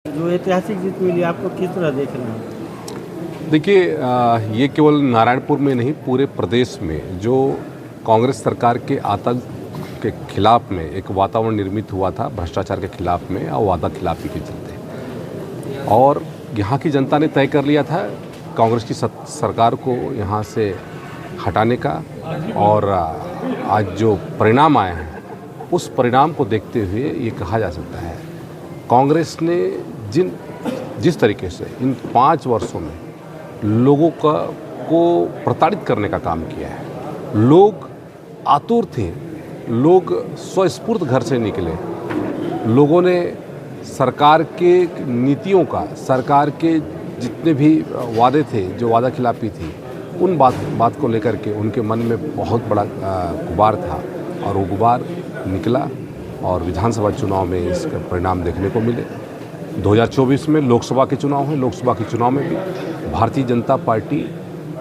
जो ऐतिहासिक जीत मिली आपको किस तरह देखना है? देखिए, ये केवल नारायणपुर में नहीं, पूरे प्रदेश में जो कांग्रेस सरकार के आतंक के खिलाफ में एक वातावरण निर्मित हुआ था, भ्रष्टाचार के खिलाफ में और वादा खिलाफी के चलते, और यहाँ की जनता ने तय कर लिया था कांग्रेस की सरकार को यहाँ से हटाने का। और आज जो परिणाम आए हैं, उस परिणाम को देखते हुए ये कहा जा सकता है कांग्रेस ने जिस तरीके से इन 5 वर्षों में लोगों को प्रताड़ित करने का काम किया है। लोग आतुर थे, लोग स्वस्फूर्त घर से निकले, लोगों ने सरकार के नीतियों का, सरकार के जितने भी वादे थे, जो वादा खिलाफी थी, उन बात को लेकर के उनके मन में बहुत बड़ा गुबार था, और वो गुबार निकला और विधानसभा चुनाव में इसके परिणाम देखने को मिले। 2024 में लोकसभा के चुनाव हैं, लोकसभा के चुनाव में भी भारतीय जनता पार्टी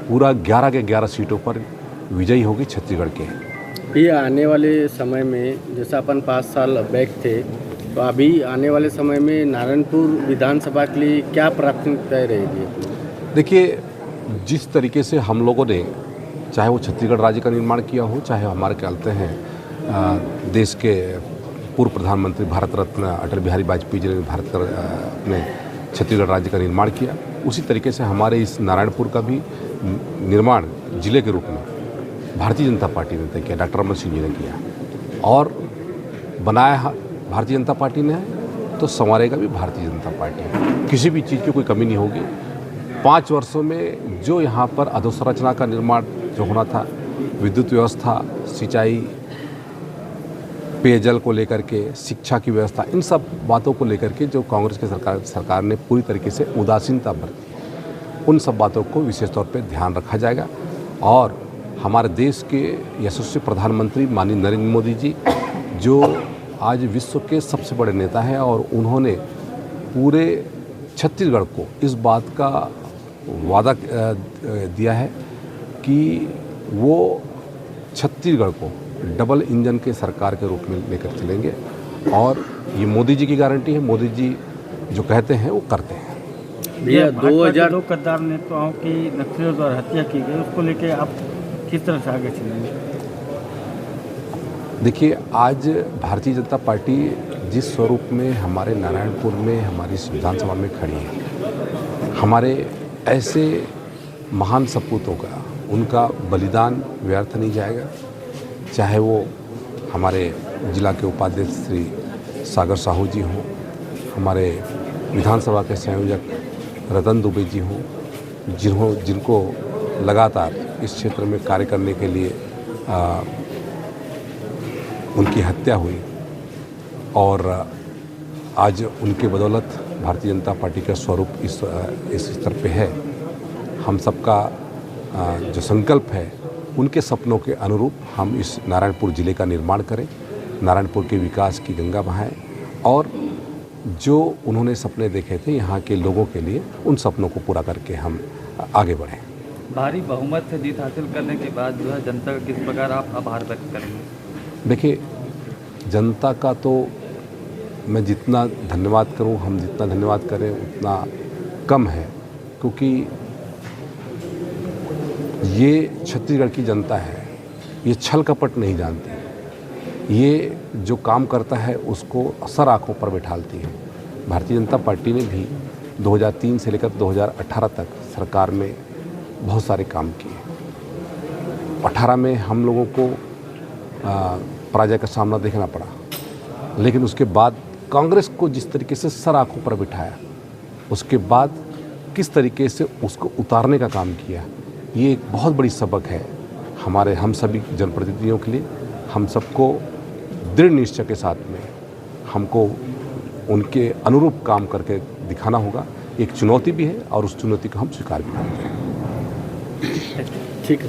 पूरा 11 के 11 सीटों पर विजयी होगी छत्तीसगढ़ के। ये आने वाले समय में जैसा अपन 5 साल बैक थे, तो अभी आने वाले समय में नारायणपुर विधानसभा के लिए क्या प्राथमिकताएं रहेगी? देखिए, जिस तरीके से हम लोगों ने, चाहे वो छत्तीसगढ़ राज्य का निर्माण किया हो, चाहे हमारे कहते हैं देश के पूर्व प्रधानमंत्री भारत रत्न अटल बिहारी वाजपेयी जी ने छत्तीसगढ़ राज्य का निर्माण किया, उसी तरीके से हमारे इस नारायणपुर का भी निर्माण जिले के रूप में भारतीय जनता पार्टी ने तय किया, डॉक्टर रमन सिंह जी ने किया और बनाया भारतीय जनता पार्टी ने, तो संवारेगा भी भारतीय जनता पार्टी। किसी भी चीज़ की कोई कमी नहीं होगी। 5 वर्षों में जो यहाँ पर अधोसंरचना का निर्माण जो होना था, विद्युत व्यवस्था, सिंचाई, पेयजल को लेकर के, शिक्षा की व्यवस्था, इन सब बातों को लेकर के जो कांग्रेस की सरकार ने पूरी तरीके से उदासीनता बरती, उन सब बातों को विशेष तौर पे ध्यान रखा जाएगा। और हमारे देश के यशस्वी प्रधानमंत्री माननीय नरेंद्र मोदी जी, जो आज विश्व के सबसे बड़े नेता हैं, और उन्होंने पूरे छत्तीसगढ़ को इस बात का वादा दिया है कि वो छत्तीसगढ़ को डबल इंजन के सरकार के रूप में लेकर चलेंगे, और ये मोदी जी की गारंटी है। मोदी जी जो कहते हैं वो करते हैं। भैया 2000 लोग कद्दार नेताओं की नक्सलियों द्वारा हत्या की गई, उसको लेकर आप किस तरह से आगे चलेंगे? देखिए, आज भारतीय जनता पार्टी जिस स्वरूप में हमारे नारायणपुर में हमारी विधानसभा में खड़ी है, हमारे ऐसे महान सपूतों का, उनका बलिदान व्यर्थ नहीं जाएगा। चाहे वो हमारे जिला के उपाध्यक्ष श्री सागर साहू जी हों, हमारे विधानसभा के संयोजक रतन दुबे जी हों, जिनको लगातार इस क्षेत्र में कार्य करने के लिए उनकी हत्या हुई, और आज उनके बदौलत भारतीय जनता पार्टी का स्वरूप इस स्तर पे है। हम सबका जो संकल्प है, उनके सपनों के अनुरूप हम इस नारायणपुर ज़िले का निर्माण करें, नारायणपुर के विकास की गंगा बहाएं, और जो उन्होंने सपने देखे थे यहाँ के लोगों के लिए, उन सपनों को पूरा करके हम आगे बढ़ें। भारी बहुमत से जीत हासिल करने के बाद जो है जनता का किस प्रकार आप आभार व्यक्त करेंगे? देखिए, जनता का तो मैं जितना धन्यवाद करूं, हम जितना धन्यवाद करें उतना कम है, क्योंकि ये छत्तीसगढ़ की जनता है, ये छल कपट नहीं जानती, ये जो काम करता है उसको सर आँखों पर बैठालती है। भारतीय जनता पार्टी ने भी 2003 से लेकर 2018 तक सरकार में बहुत सारे काम किए। 18 में हम लोगों को पराजय का सामना देखना पड़ा, लेकिन उसके बाद कांग्रेस को जिस तरीके से सर आँखों पर बिठाया, उसके बाद किस तरीके से उसको उतारने का काम किया, ये एक बहुत बड़ी सबक है हमारे हम सभी जनप्रतिनिधियों के लिए। हम सबको दृढ़ निश्चय के साथ में हमको उनके अनुरूप काम करके दिखाना होगा। एक चुनौती भी है, और उस चुनौती को हम स्वीकार भी करते हैं। ठीक है।